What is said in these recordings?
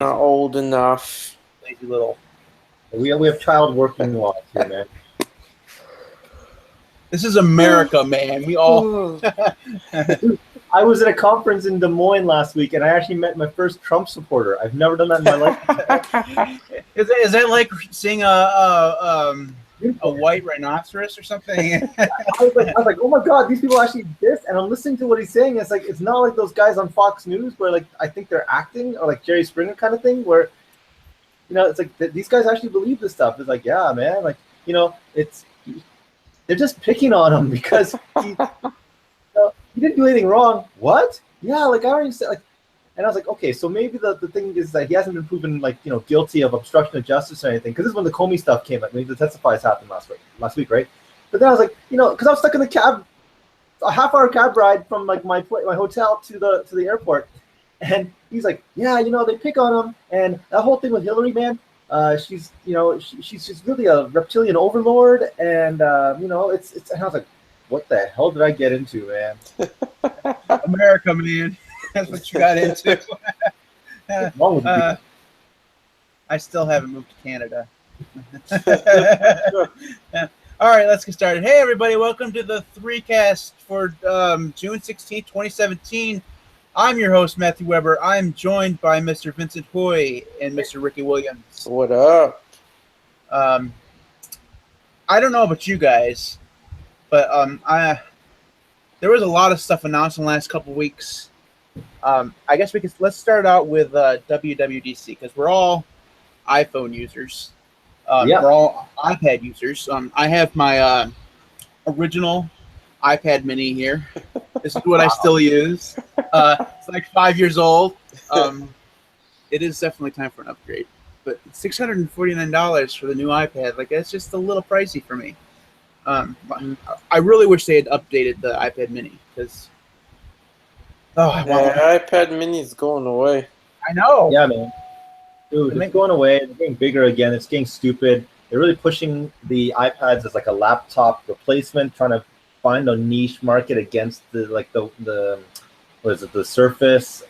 Not old enough. Lazy little. We have child working laws here, man. This is America, man. We all. I was at a conference in Des Moines last week, and I actually met my first Trump supporter. I've never done that in my life. Is that like seeing a white rhinoceros or something? I was like, oh my god, these people actually exist, and I'm listening to what he's saying. It's like it's not like those guys on Fox News where like I think they're acting, or like Jerry Springer kind of thing, where it's like these guys actually believe this stuff. It's like, yeah, man, like it's they're just picking on him because he didn't do anything wrong. What? Yeah, like I already said, like, and I was like, okay, so maybe the thing is that he hasn't been proven like guilty of obstruction of justice or anything, because this is when the Comey stuff came up. Maybe the testifies happened last week, right? But then I was like, because I was stuck in the cab, a half-hour cab ride from like my hotel to the airport, and he's like, yeah, they pick on him, and that whole thing with Hillary, man. She's she's really a reptilian overlord, and it's. And I was like, what the hell did I get into, man? America, man. That's what you got into. What's wrong with you? I still haven't moved to Canada. All right, let's get started. Hey, everybody. Welcome to the 3cast for June 16th, 2017. I'm your host, Matthew Weber. I'm joined by Mr. Vincent Hoy and Mr. Ricky Williams. What up? I don't know about you guys, but there was a lot of stuff announced in the last couple of weeks. I guess let's start out with WWDC, because we're all iPhone users. We're all iPad users. I have my original iPad mini here. This is what I still use. It's like 5 years old. It is definitely time for an upgrade. But $649 for the new iPad, like that's just a little pricey for me. I really wish they had updated the iPad mini, because the iPad mini is going away. I know. Yeah, man. Dude, it's going away. It's getting bigger again. It's getting stupid. They're really pushing the iPads as like a laptop replacement, trying to find a niche market against the what is it, the Surface?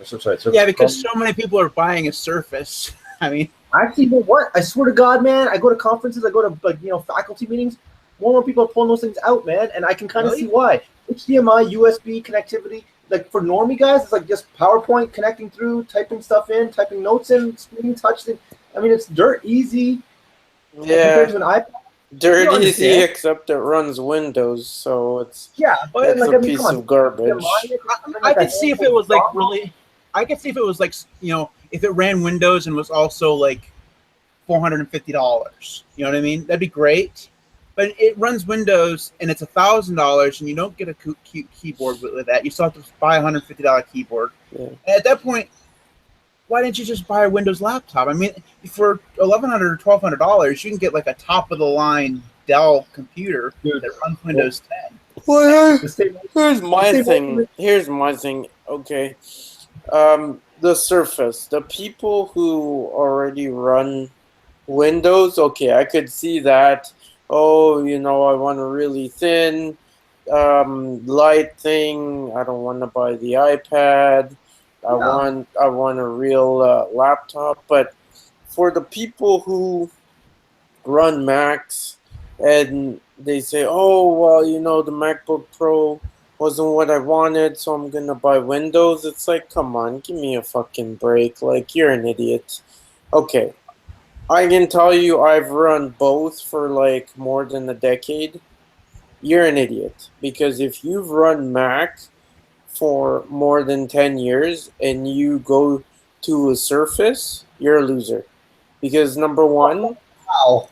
Surface yeah, because so many people are buying a Surface. I mean, actually, you know what? I swear to God, man, I go to conferences, I go to faculty meetings. More and more people are pulling those things out, man, and I can kind of see why. HDMI, USB connectivity, like for normie guys, it's like just PowerPoint connecting through, typing stuff in, typing notes in, screen touch thing. I mean, it's dirt easy. Yeah. Compared to an iPad. Dirt easy, except it runs Windows, so it's but a piece of garbage. I could see if it was like really. I could see if it was like if it ran Windows and was also like $450. You know what I mean? That'd be great. But it runs Windows and it's $1,000, and you don't get a cute keyboard with that. You still have to buy a $150 keyboard. Yeah. And at that point, why didn't you just buy a Windows laptop? I mean, for $1,100 or $1,200, you can get like a top of the line Dell computer that runs Windows 10. Well, here's my thing. Okay, the Surface. The people who already run Windows, okay, I could see that. Oh, I want a really thin, light thing. I don't want to buy the iPad. I want a real laptop. But for the people who run Macs and they say, oh, well, the MacBook Pro wasn't what I wanted, so I'm going to buy Windows. It's like, come on, give me a fucking break. Like, you're an idiot. Okay. I can tell you I've run both for like more than a decade. You're an idiot. Because if you've run Mac for more than 10 years and you go to a Surface, you're a loser. Because number one... Wow.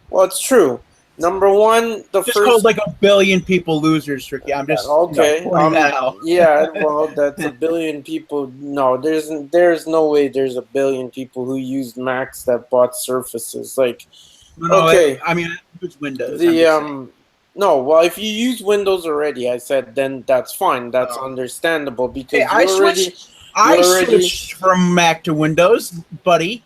Well, it's true. Number one, just called like 1 billion people losers, Ricky. I'm just okay. That out. Yeah, well, that's 1 billion people. No, there's no way there's 1 billion people who used Macs that bought Surfaces. Like, okay. I mean, I use Windows. No, well, if you use Windows already, I said, then that's fine. That's understandable because I switched from Mac to Windows, buddy.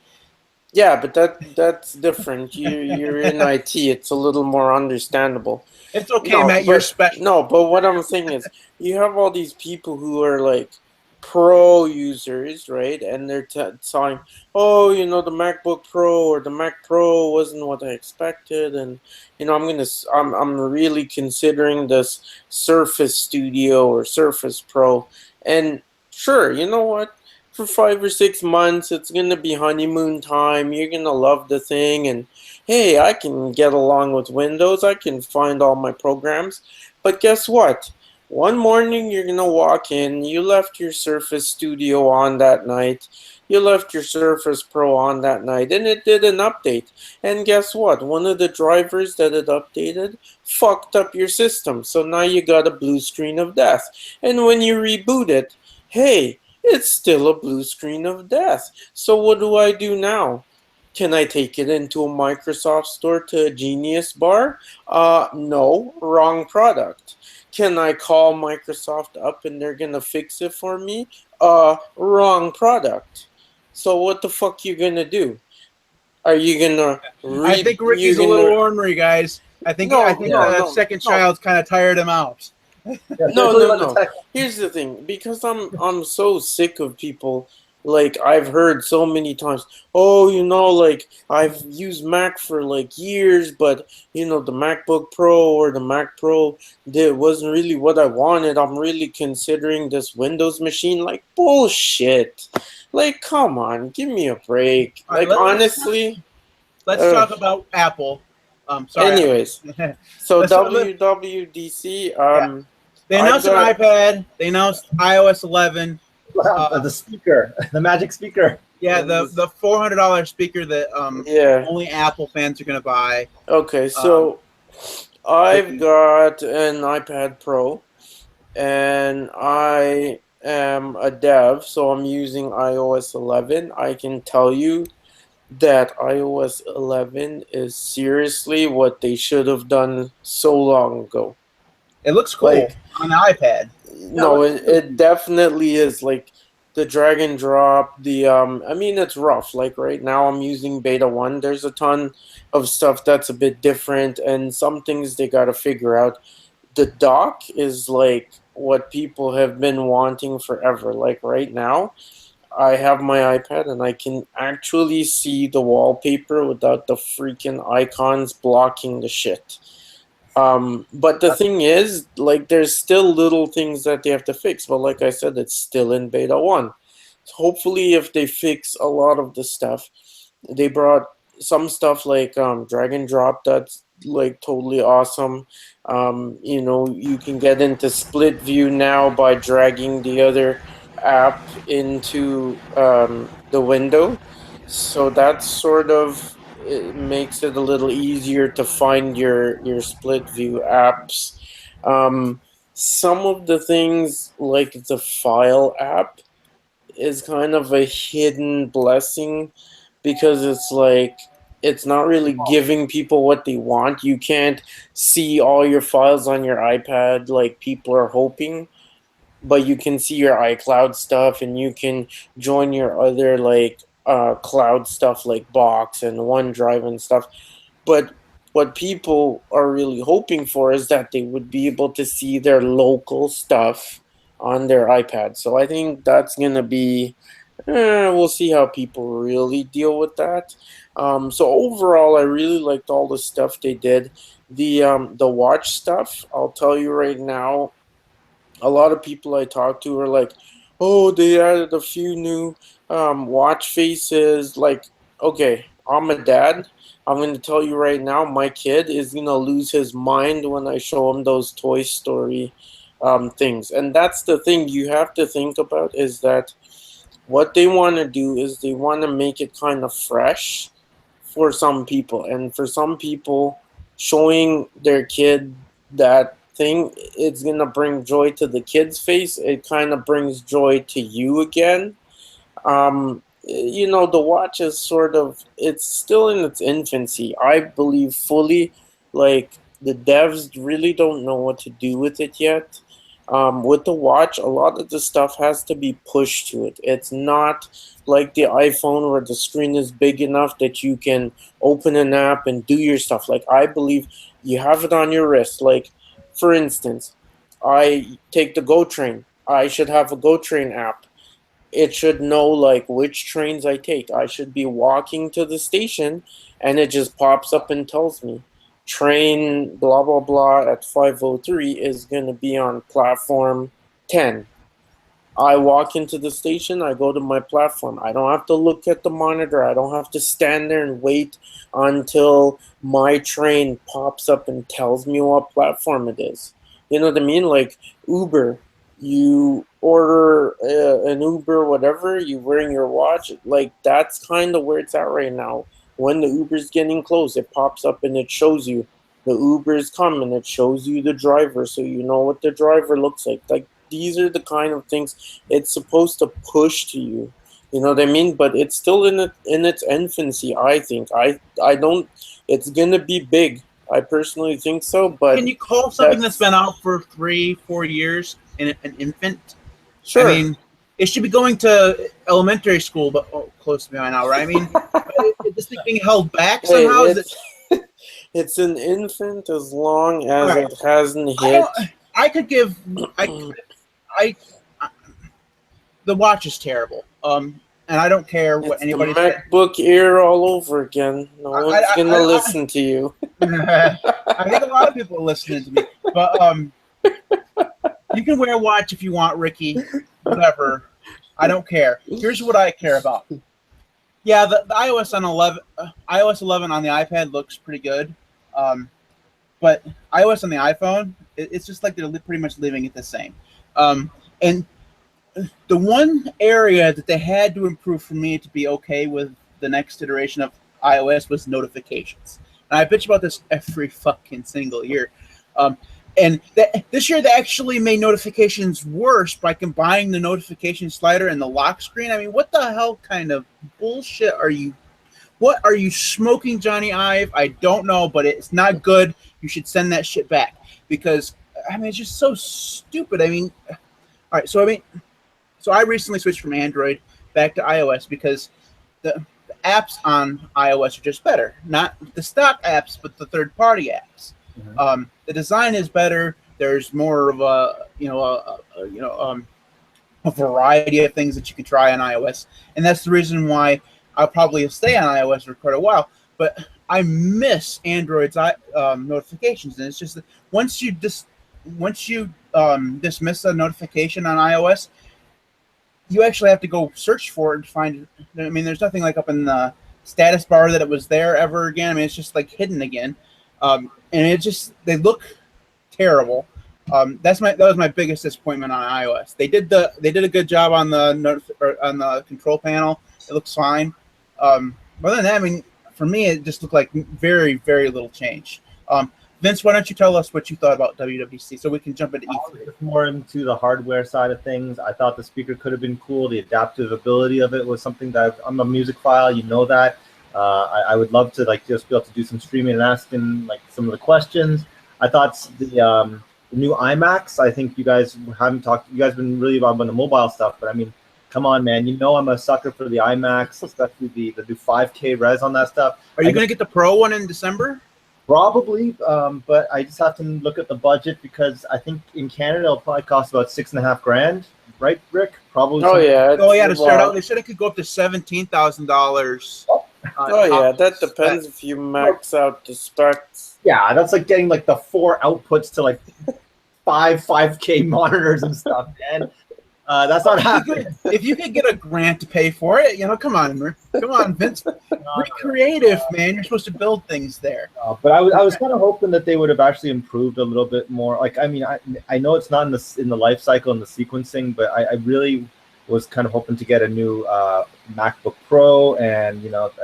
Yeah, but that's different. You're in IT. It's a little more understandable. It's okay, Matt. You're special. No, but what I'm saying is, you have all these people who are like Pro users, right? And they're telling, oh, the MacBook Pro or the Mac Pro wasn't what I expected, and I'm really considering this Surface Studio or Surface Pro, and sure, you know what? For 5 or 6 months, it's gonna be honeymoon time. You're gonna love the thing, and hey, I can get along with Windows. I can find all my programs, but guess what? One morning you're gonna walk in, you left your Surface Studio on that night, you left your Surface Pro on that night, and it did an update. And guess what? One of the drivers that it updated fucked up your system, so now you got a blue screen of death. And when you reboot it, hey, it's still a blue screen of death. So what do I do now? Can I take it into a Microsoft store to a Genius Bar? No, wrong product. Can I call Microsoft up and they're gonna fix it for me? Wrong product. So what the fuck you gonna do? Are you gonna I think you Ricky's a little gonna ornery, guys. I think no the second child's kind of tired him out. Yeah, no. Here's the thing, because I'm so sick of people, like I've heard so many times, oh, like I've used Mac for like years, but the MacBook Pro or the Mac Pro that wasn't really what I wanted. I'm really considering this Windows machine. Like bullshit. Like come on, give me a break. All right, Like honestly. let's talk about Apple. Sorry. Anyways, so Let's- WWDC. Yeah. They announced an iPad. They announced iOS 11. The speaker, the magic speaker. Yeah, the $400 speaker that only Apple fans are gonna buy. Okay, so I've got an iPad Pro, and I am a dev, so I'm using iOS 11. I can tell you that iOS 11 is seriously what they should have done so long ago. It looks cool on the iPad. No, it definitely is. Like the drag and drop, I mean it's rough. Like right now I'm using beta 1. There's a ton of stuff that's a bit different, and some things they gotta figure out. The dock is like what people have been wanting forever. Like right now I have my iPad and I can actually see the wallpaper without the freaking icons blocking the shit. But the thing is, like, there's still little things that they have to fix. But like I said, it's still in beta 1. So hopefully, if they fix a lot of the stuff, they brought some stuff like drag and drop that's like totally awesome. You can get into split view now by dragging the other app into the window. So that's sort of it makes it a little easier to find your split view apps. Some of the things like the file app is kind of a hidden blessing because it's like it's not really giving people what they want. You can't see all your files on your iPad like people are hoping, but you can see your iCloud stuff and you can join your other like cloud stuff like Box and OneDrive and stuff. But what people are really hoping for is that they would be able to see their local stuff on their iPad. So I think that's gonna be. We'll see how people really deal with that. So overall, I really liked all the stuff they did. The watch stuff, I'll tell you right now, a lot of people I talk to are like, "Oh, they added a few new watch faces." Like, okay, I'm a dad. I'm going to tell you right now, my kid is going to lose his mind when I show him those Toy Story things. And that's the thing you have to think about is that what they want to do is they want to make it kind of fresh for some people. And for some people, showing their kid that thing, it's going to bring joy to the kid's face. It kind of brings joy to you again. The watch is sort of, it's still in its infancy. I believe fully, like, the devs really don't know what to do with it yet. With the watch, a lot of the stuff has to be pushed to it. It's not like the iPhone where the screen is big enough that you can open an app and do your stuff. Like, I believe you have it on your wrist. Like, for instance, I take the Go Train. I should have a Go Train app. it should know like which trains I take. I should be walking to the station, and it just pops up and tells me train blah blah blah at 5:03 is going to be on platform 10. I walk into the station, I go to my platform. I don't have to look at the monitor. I don't have to stand there and wait until my train pops up and tells me what platform it is. You know what I mean? Like Uber, you order an Uber, whatever, you wearing your watch. Like that's kind of where it's at right now. When the Uber's getting close, it pops up and it shows you the Uber's coming. It shows you the driver, so you know what the driver looks like. Like these are the kind of things it's supposed to push to you. You know what I mean? But it's still in its infancy. I think. I don't. It's gonna be big. I personally think so. But can you call something that's been out for 3-4 years an infant? Sure. I mean, it should be going to elementary school, but close to me right now, right? I mean, is this thing being held back somehow? It's an infant as long as it hasn't hit. I could give. The watch is terrible. And I don't care what anybody says. MacBook Air all over again. No one's gonna listen to you. I think a lot of people are listening to me, but you can wear a watch if you want, Ricky. Whatever. I don't care. Here's what I care about. Yeah, the iOS 11 on the iPad looks pretty good, but iOS on the iPhone, it's just like they're pretty much leaving it the same. And the one area that they had to improve for me to be okay with the next iteration of iOS was notifications. And I bitch about this every fucking single year. And this year they actually made notifications worse by combining the notification slider and the lock screen. I mean, what the hell kind of bullshit are you? What are you smoking, Johnny Ive? I don't know, but it's not good. You should send that shit back because I mean it's just so stupid. I mean, all right. So I recently switched from Android back to iOS because the apps on iOS are just better. Not the stock apps, but the third-party apps. Mm-hmm. The design is better. There's more of a variety of things that you can try on iOS, and that's the reason why I'll probably stay on iOS for quite a while. But I miss Android's notifications, and it's just that once you dismiss a notification on iOS, you actually have to go search for it to find it. I mean, there's nothing like up in the status bar that it was there ever again. I mean, it's just like hidden again. And they look terrible. That was my biggest disappointment on iOS. They did a good job on the control panel. It looks fine. Other than that, I mean, for me, it just looked like very, very little change. Vince, why don't you tell us what you thought about WWDC so we can jump into E3? More into the hardware side of things. I thought the speaker could have been cool. The adaptive ability of it was something that I'm a music file, you know that. I would love to just be able to do some streaming and asking some of the questions. I thought the new iMacs. I think you guys haven't talked. You guys have been really about the mobile stuff, but I mean, come on, man. You know I'm a sucker for the iMacs, especially the 5K res on that stuff. Are you going to get the Pro one in December? Probably, but I just have to look at the budget because I think in Canada it'll probably cost about $6,500, right, Rick? Probably. Oh yeah. To start out, they said it could go up to $17,000. That depends if you max out the specs. Yeah, that's like getting the 4 outputs to 5K monitors and stuff, man. That's not happening. If you could get a grant to pay for it, come on, Vince. Be creative, man. You're supposed to build things there. But I was kind of hoping that they would have actually improved a little bit more. I know it's not in the life cycle and the sequencing, but I really was kind of hoping to get a new MacBook Pro, and I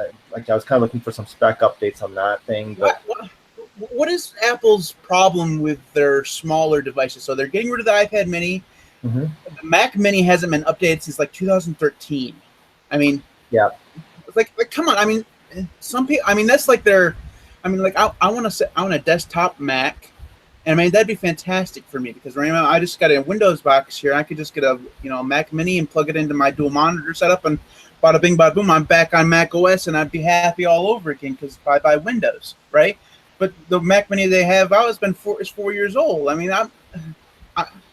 was kind of looking for some spec updates on that thing. But what is Apple's problem with their smaller devices? So they're getting rid of the iPad Mini. Mm-hmm. The Mac Mini hasn't been updated since 2013. I mean, yeah, come on. I mean, some people. I mean, that's their. I mean, I want a desktop Mac, and I mean that'd be fantastic for me because right now I just got a Windows box here. I could just get a Mac Mini and plug it into my dual monitor setup, and bada bing, bada boom, I'm back on Mac OS, and I'd be happy all over again because I buy Windows, right? But the Mac Mini they have out has been 4 years old. I mean,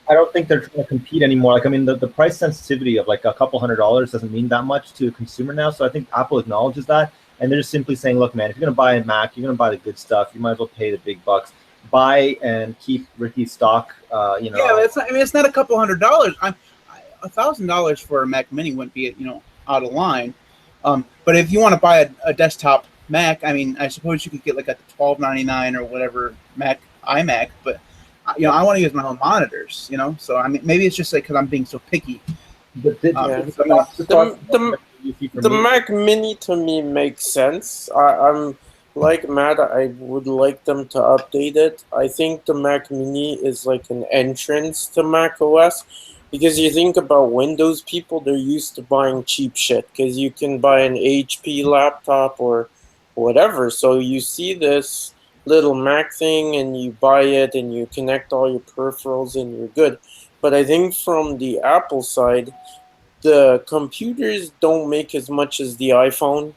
I don't think they're trying to compete anymore. Like, I mean, the price sensitivity of like a couple $100 doesn't mean that much to a consumer now. So I think Apple acknowledges that, and they're just simply saying, look, man, if you're gonna buy a Mac, you're gonna buy the good stuff. You might as well pay the big bucks. Buy and keep Ricky's stock. You know. Yeah, but it's not, I mean, it's not a couple $100. $1,000 for a Mac Mini wouldn't be, out of line. But if you want to buy a desktop Mac, I mean, I suppose you could get like a $12.99 or whatever iMac, but I want to use my own monitors, So I mean, maybe it's just like because I'm being so picky. The Mac Mini to me makes sense. I'm like Matt. I would like them to update it. I think the Mac Mini is like an entrance to Mac OS. Because you think about Windows people, they're used to buying cheap shit because you can buy an HP laptop or whatever. So you see this little Mac thing and you buy it and you connect all your peripherals and you're good. But I think from the Apple side, the computers don't make as much as the iPhone.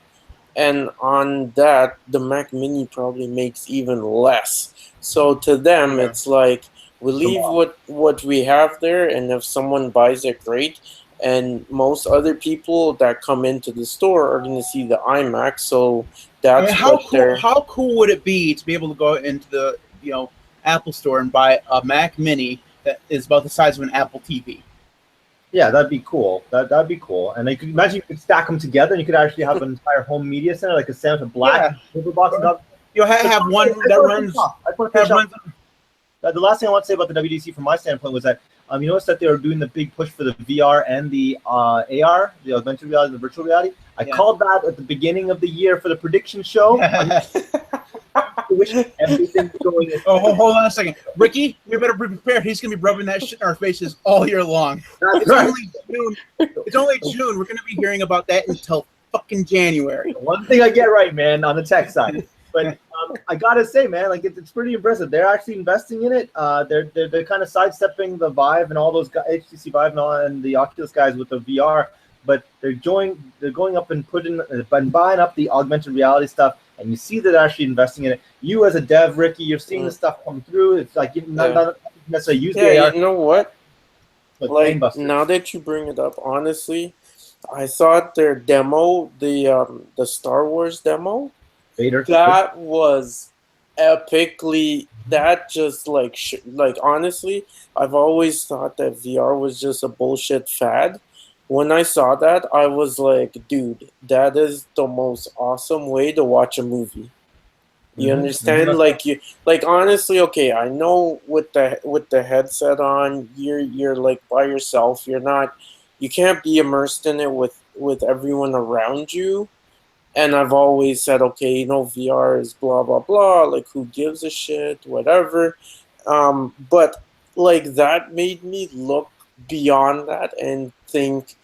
And on that, the Mac Mini probably makes even less. So to them, it's like, we leave what we have there, and if someone buys it, great. And most other people that come into the store are going to see the iMac, so that's how cool would it be to be able to go into the Apple store and buy a Mac Mini that is about the size of an Apple TV? Yeah, that'd be cool. That'd be cool. And you could stack them together, and you could actually have an entire home media center, like a Samsung black paper box. You'll have one that runs. The last thing I want to say about the WWDC from my standpoint was that you noticed that they were doing the big push for the VR and the AR, the augmented reality, the virtual reality. I called that at the beginning of the year for the prediction show. I wish everything's going. Oh, hold on a second, Ricky. We better be prepared. He's gonna be rubbing that shit in our faces all year long. It's only June. It's only June. We're gonna be hearing about that until fucking January. One thing I get right, man, on the tech side. But I gotta say, man, like it's pretty impressive. They're actually investing in it. They're kind of sidestepping the Vive and all those HTC Vive and the Oculus guys with the VR, but they're going up and buying up the augmented reality stuff. And you see that they're actually investing in it. You as a dev, Ricky, you're seeing the stuff come through. It's like you not necessarily use the AR. You know what? Like now that you bring it up, honestly, I thought their demo, the Star Wars demo. That was epically. That just like honestly, I've always thought that VR was just a bullshit fad. When I saw that, I was like, dude, that is the most awesome way to watch a movie. You understand? Like honestly, okay, I know with the headset on, you're like by yourself. You can't be immersed in it with everyone around you. And I've always said, okay, VR is blah, blah, blah. Like, who gives a shit? Whatever. But, like, that made me look beyond that and think,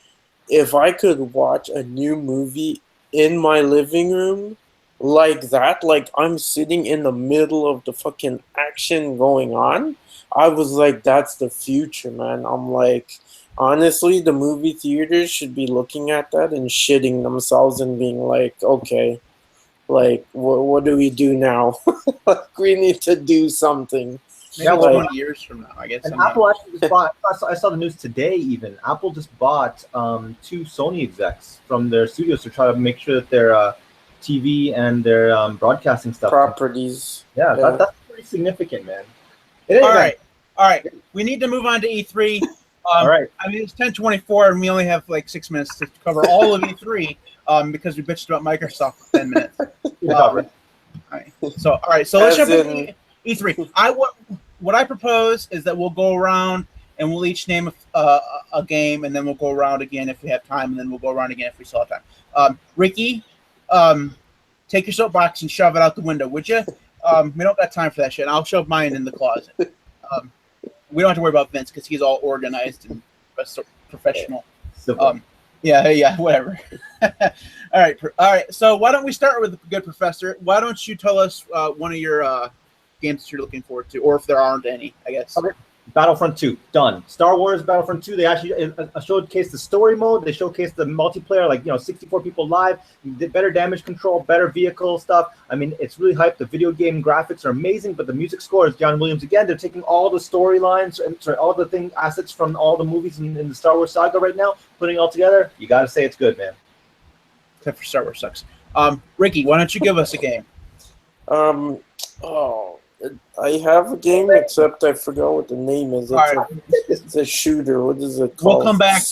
if I could watch a new movie in my living room like that, like I'm sitting in the middle of the fucking action going on, I was like, that's the future, man. I'm like... Honestly, the movie theaters should be looking at that and shitting themselves and being like, okay, like, what do we do now? Like, we need to do something. Maybe 20 years from now, I guess. And Apple actually just bought, I saw the news today even, Apple just bought 2 Sony execs from their studios to try to make sure that their TV and their broadcasting stuff. Properties. Yeah. That's pretty significant, man. All right. We need to move on to E3. All right. I mean, it's 10:24, and we only have like 6 minutes to cover all of E3 because we bitched about Microsoft for 10 minutes. All right. So let's jump into E3. What I propose is that we'll go around and we'll each name a game, and then we'll go around again if we have time, and then we'll go around again if we still have time. Ricky, take your soapbox and shove it out the window, would you? We don't got time for that shit. I'll shove mine in the closet. We don't have to worry about Vince because he's all organized and professional. Yeah, whatever. All right. So why don't we start with the good professor? Why don't you tell us one of your games that you're looking forward to, or if there aren't any, I guess. Okay. Battlefront 2, done. Star Wars Battlefront 2, they actually showcased the story mode. They showcased the multiplayer, like, 64 people live, better damage control, better vehicle stuff. I mean, it's really hyped. The video game graphics are amazing, but the music score is John Williams again. They're taking all the storylines and all the assets from all the movies in the Star Wars saga right now, putting it all together. You got to say it's good, man. Except for Star Wars sucks. Ricky, why don't you give us a game? I have a game, except I forgot what the name is. It's a shooter. What is it called? We'll come back.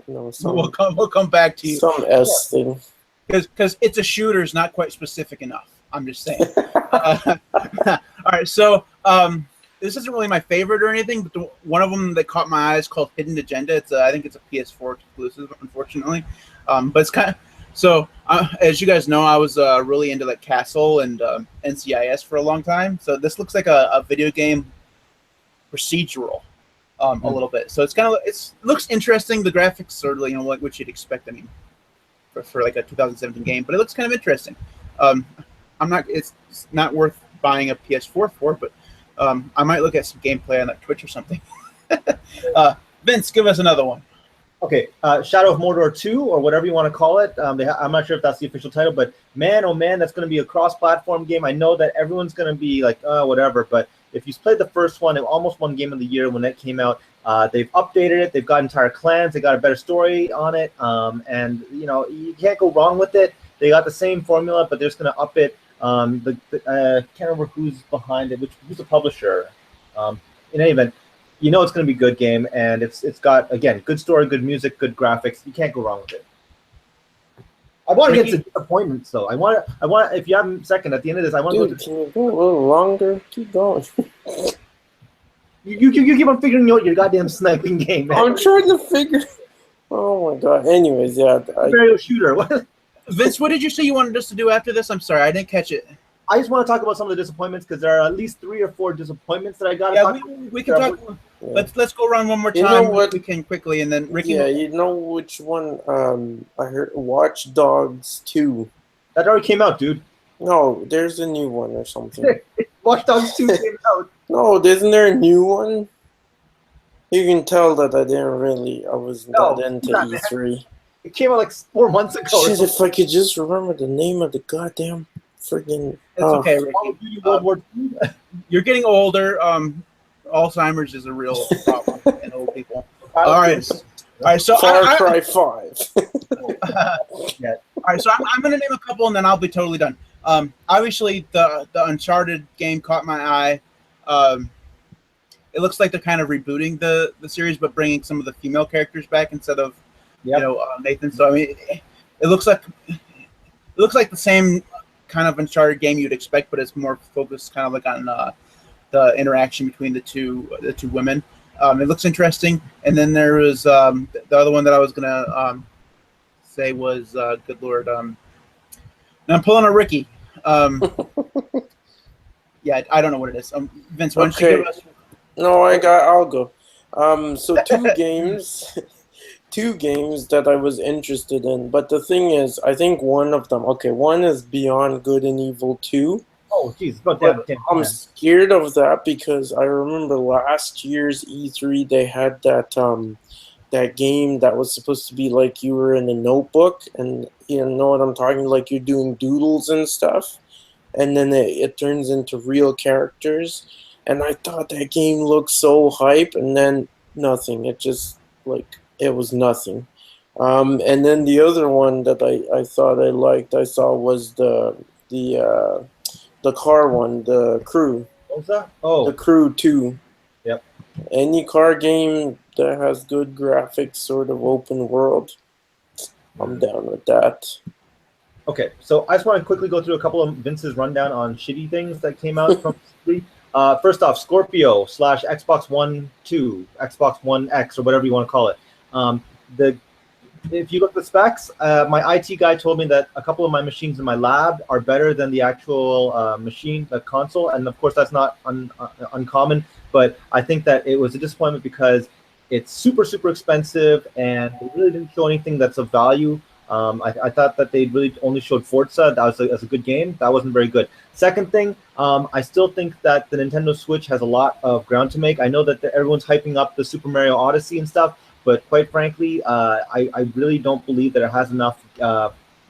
We'll come back to you. Some S thing. Because it's a shooter is not quite specific enough. I'm just saying. All right, so this isn't really my favorite or anything, but one of them that caught my eye is called Hidden Agenda. I think it's a PS4 exclusive, unfortunately. But it's kind of so. As you guys know, I was really into like Castle and NCIS for a long time. So this looks like a video game procedural, a little bit. So it's looks interesting. The graphics are like what you'd expect. I mean, for like a 2017 game, but it looks kind of interesting. It's not worth buying a PS4 for, but I might look at some gameplay on like Twitch or something. Vince, give us another one. Okay, Shadow of Mordor 2, or whatever you want to call it. I'm not sure if that's the official title, but man, oh man, that's going to be a cross-platform game. I know that everyone's going to be like, whatever, but if you played the first one, it almost won Game of the Year when that came out. They've updated it. They've got entire clans. They got a better story on it, and you can't go wrong with it. They got the same formula, but they're just going to up it. Can't remember who's behind it, who's the publisher. In any event, it's going to be a good game, and it's got, again, good story, good music, good graphics. You can't go wrong with it. I want to get to disappointments, though. I want, if you have a second at the end of this, I want to can you go a little longer? Keep going. You keep on figuring out your goddamn sniping game, man. I'm trying to figure. Oh my god. Anyways, yeah. Mario shooter. Vince, what did you say you wanted us to do after this? I'm sorry, I didn't catch it. I just want to talk about some of the disappointments because there are at least 3 or 4 disappointments that I got. Yeah, we can talk. Yeah. Let's go around one more time. We can quickly, and then Ricky. Yeah, you know which one? I heard Watch Dogs 2. That already came out, dude. No, there's a new one or something. Watch Dogs 2 came out. No, isn't there a new one? You can tell that I wasn't that into E3. It came out like 4 months ago. Shit, if I could just remember the name of the goddamn friggin'. It's okay, Ricky. World War II. You're getting older. Alzheimer's is a real problem in old people. All right. So Far Cry 5. Yeah. All right. So I'm going to name a couple, and then I'll be totally done. Obviously, the Uncharted game caught my eye. It looks like they're kind of rebooting the series, but bringing some of the female characters back instead of Nathan. So I mean, it looks like the same kind of Uncharted game you'd expect, but it's more focused kind of like on the interaction between the two women. It looks interesting. And then there was the other one that I was gonna say was good lord. Now I'm pulling a Ricky. Yeah, I don't know what it is. Vince, why don't you give us? No, I'll go. So two games that I was interested in, but the thing is, I think one is Beyond Good and Evil 2. Oh, jeez. I'm scared of that because I remember last year's E3 they had that game that was supposed to be like you were in a notebook, and you know what I'm talking, like you're doing doodles and stuff, and then it turns into real characters. And I thought that game looked so hype, and then nothing. It just it was nothing. And then the other one that I thought I saw was the car one, the Crew. What was that? Oh, the Crew 2. Yep. Any car game that has good graphics, sort of open world, I'm down with that. Okay, so I just want to quickly go through a couple of Vince's rundown on shitty things that came out from E3. First off, Scorpio / Xbox One 2, Xbox One X, or whatever you want to call it. If you look at the specs, my IT guy told me that a couple of my machines in my lab are better than the actual machine, the console, and of course that's not uncommon. But I think that it was a disappointment because it's super, super expensive, and they really didn't show anything that's of value I thought that they really only showed Forza. That was a good game. That wasn't very good. Second thing, I still think that the Nintendo Switch has a lot of ground to make. I know that everyone's hyping up the Super Mario Odyssey and stuff, but quite frankly, I really don't believe that it has enough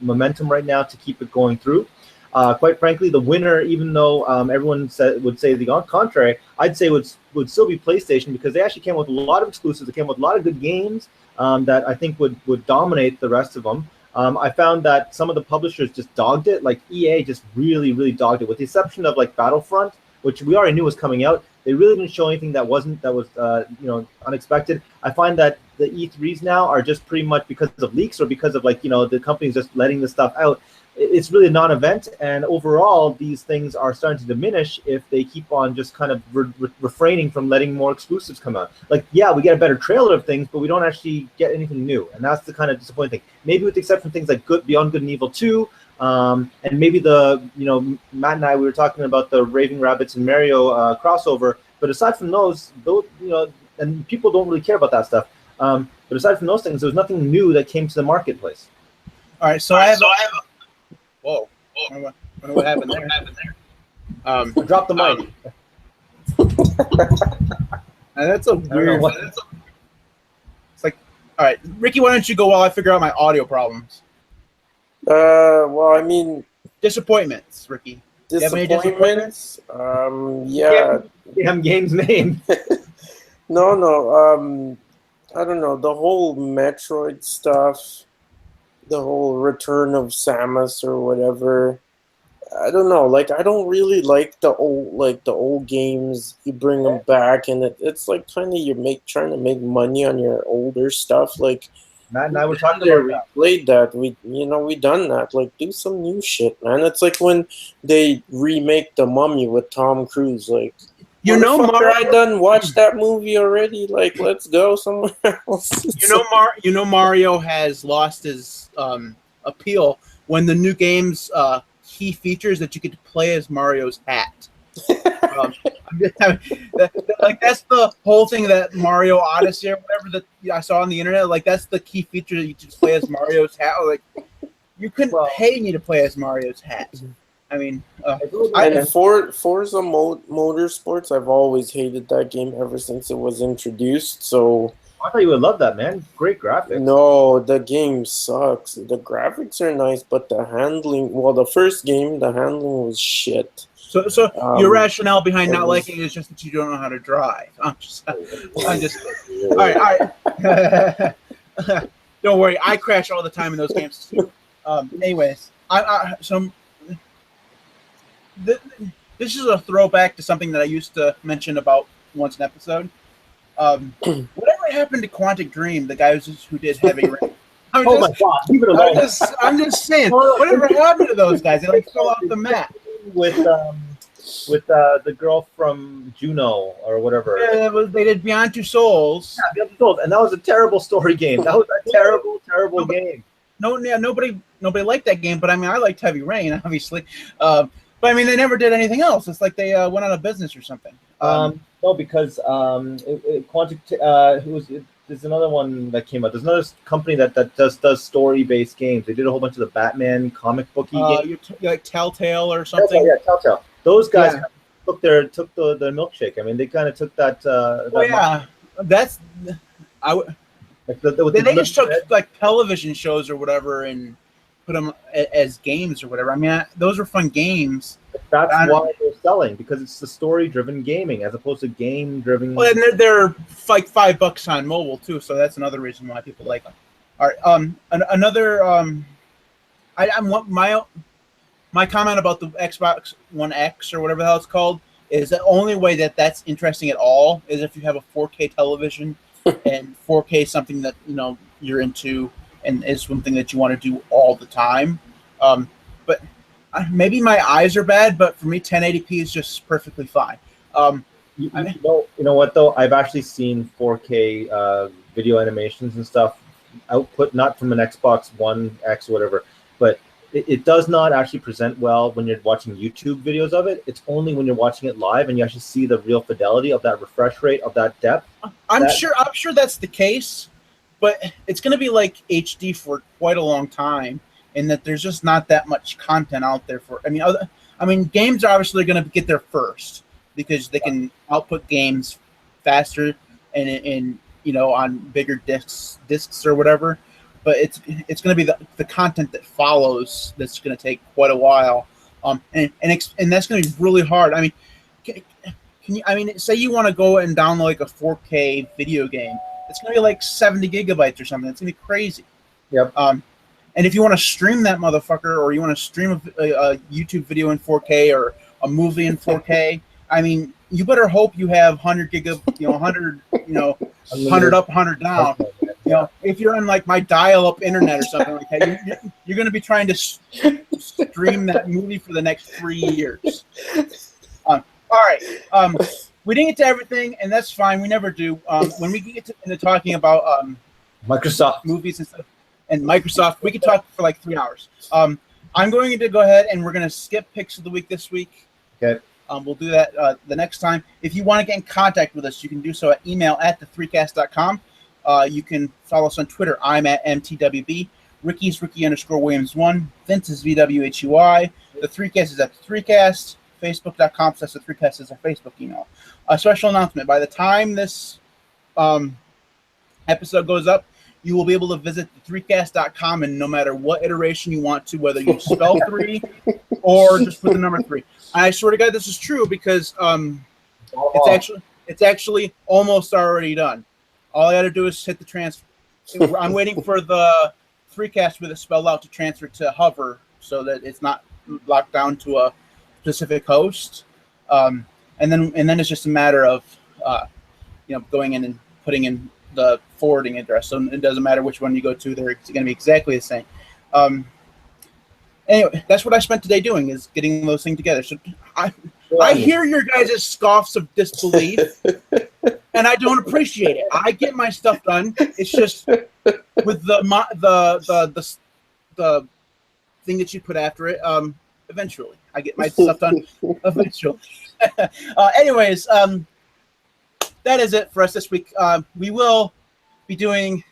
momentum right now to keep it going through. Quite frankly, the winner, even though everyone would say the contrary, I'd say would still be PlayStation, because they actually came with a lot of exclusives. They came with a lot of good games that I think would dominate the rest of them. I found that some of the publishers just dogged it. Like EA just really, really dogged it, with the exception of like Battlefront, which we already knew was coming out. They really didn't show anything that was unexpected. I find that the E3s now are just pretty much because of leaks or because of the companies just letting this stuff out. It's really a non-event, and overall, these things are starting to diminish if they keep on just kind of refraining from letting more exclusives come out. Like, yeah, we get a better trailer of things, but we don't actually get anything new, and that's the kind of disappointing thing. Maybe with the exception of things like Beyond Good and Evil 2, and maybe Matt and I, we were talking about the Raving Rabbits and Mario crossover, but aside from those, and people don't really care about that stuff. But aside from those things, there was nothing new that came to the marketplace. All right, so I have whoa. I don't know what happened there. Drop the mic. That's a weird. It's like, all right, Ricky, why don't you go while I figure out my audio problems? Well, I mean, disappointments, Ricky. Disappointments? Yeah. Damn game's name. No. I don't know. The whole Metroid stuff, the whole return of Samus or whatever. I don't know. Like, I don't really like the old games. You bring them back, and it's like kind of trying to make money on your older stuff. Like, Matt and I were talking about that. Played that. We done that. Like, do some new shit, man. It's like when they remake The Mummy with Tom Cruise. Like, I done watched that movie already. Like, let's go somewhere else. Mario has lost his appeal when the new game's key features that you get to play as Mario's hat. That's the whole thing, that Mario Odyssey or whatever that I saw on the internet. Like, that's the key feature, that you just play as Mario's hat. Like, you couldn't pay me to play as Mario's hat. I mean, Forza Motorsports, I've always hated that game ever since it was introduced. So I thought you would love that, man. Great graphics. No, the game sucks. The graphics are nice, but the handling. Well, the first game, the handling was shit. So your rationale behind not liking it is just that you don't know how to drive. I'm just. All right. Don't worry, I crash all the time in those games too. Anyways, this is a throwback to something that I used to mention about once an episode. Whatever happened to Quantic Dream, the guys who did Heavy Rain? My God, leave it alone. I'm just saying, whatever happened to those guys? They fell off the map. With the girl from Juno or whatever. Yeah, they did Beyond Two Souls. Yeah, Beyond Two Souls, and that was a terrible story game. That was a terrible game. Nobody liked that game, but I mean, I liked Heavy Rain, obviously. But I mean, they never did anything else. It's like they went out of business or something. No, because Quantic. There's another one that came out. There's another company that just does story-based games. They did a whole bunch of the Batman comic booky games. You're like Telltale or something. Yeah, Telltale. Those guys took the milkshake. I mean, they kind of took that. That's they just took like television shows or whatever and put them as games or whatever. I mean, those are fun games. That's why they're selling, because it's the story-driven gaming as opposed to game-driven. Well, and they're like $5 on mobile too, so that's another reason why people like them. All right, my comment about the Xbox One X or whatever the hell it's called is the only way that's interesting at all is if you have a 4K television and 4K is something that you're into and is something that you want to do all the time. But maybe my eyes are bad, but for me, 1080p is just perfectly fine. You know what though? I've actually seen 4K video animations and stuff output, not from an Xbox One X or whatever, but it does not actually present well when you're watching YouTube videos of it. It's only when you're watching it live and you actually see the real fidelity of that refresh rate, of that depth. I'm sure that's the case, but it's going to be like HD for quite a long time, in that there's just not that much content out there for. I mean, games are obviously going to get there first because they can output games faster and on bigger discs or whatever. But it's going to be the content that follows that's going to take quite a while, and that's going to be really hard. I mean, can you? I mean, say you want to go and download like a 4K video game, it's going to be like 70 gigabytes or something. It's going to be crazy. Yep. And if you want to stream that motherfucker, or you want to stream a YouTube video in 4K or a movie in 4K, I mean, you better hope you have 100 gig, 100, 100 up, 100 down. If you're on like my dial-up internet or something like that, you're going to be trying to stream that movie for the next 3 years. All right. We didn't get to everything, and that's fine. We never do. When we get into talking about Microsoft movies and stuff, and Microsoft, we could talk for like 3 hours. I'm going to go ahead and we're going to skip picks of the week this week. Okay. We'll do that the next time. If you want to get in contact with us, you can do so at email at the3cast.com. You can follow us on Twitter. I'm at MTWB. Ricky's Ricky_Williams1. Vince is VWHUI. The 3cast is at the 3cast. Facebook.com/the3cast is our Facebook email. A special announcement. By the time this episode goes up, you will be able to visit the3cast.com, and no matter what iteration you want to, whether you spell 3 or just put the number 3. I swear to God, this is true because it's actually almost already done. All I got to do is hit the transfer. I'm waiting for the 3cast with it spelled out to transfer to Hover so that it's not locked down to a specific host. And then it's just a matter of going in and putting in the forwarding address. So it doesn't matter which one you go to; they're going to be exactly the same. Anyway, that's what I spent today doing, is getting those things together. So I hear your guys' scoffs of disbelief, and I don't appreciate it. I get my stuff done. It's just with the thing that you put after it. Eventually, I get my stuff done. Eventually. Anyways, that is it for us this week. We will be doing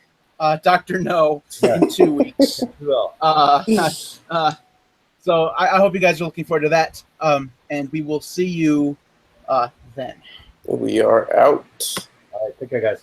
Dr. No in 2 weeks. So I hope you guys are looking forward to that. And we will see you then. We are out. All right, take care, guys.